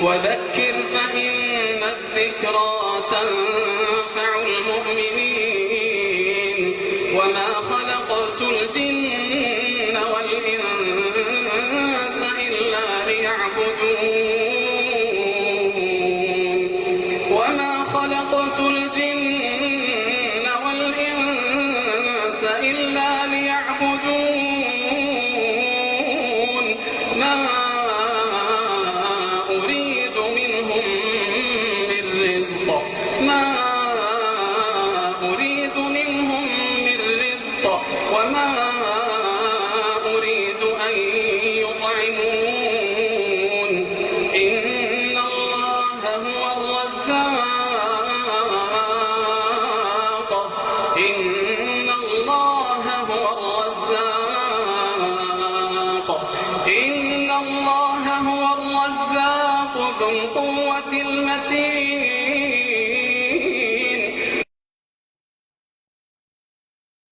وذكر فإن الذكرى تنفع المؤمنين وما خلقت الجن والإنس إلا ليعبدون وما خلقت الجن والإنس إلا ليعبدون ما أريد منهم من رزق وما أريد أن يطعمون إن الله هو الرزاق إن الله هو الرزاق ذو القوة المتين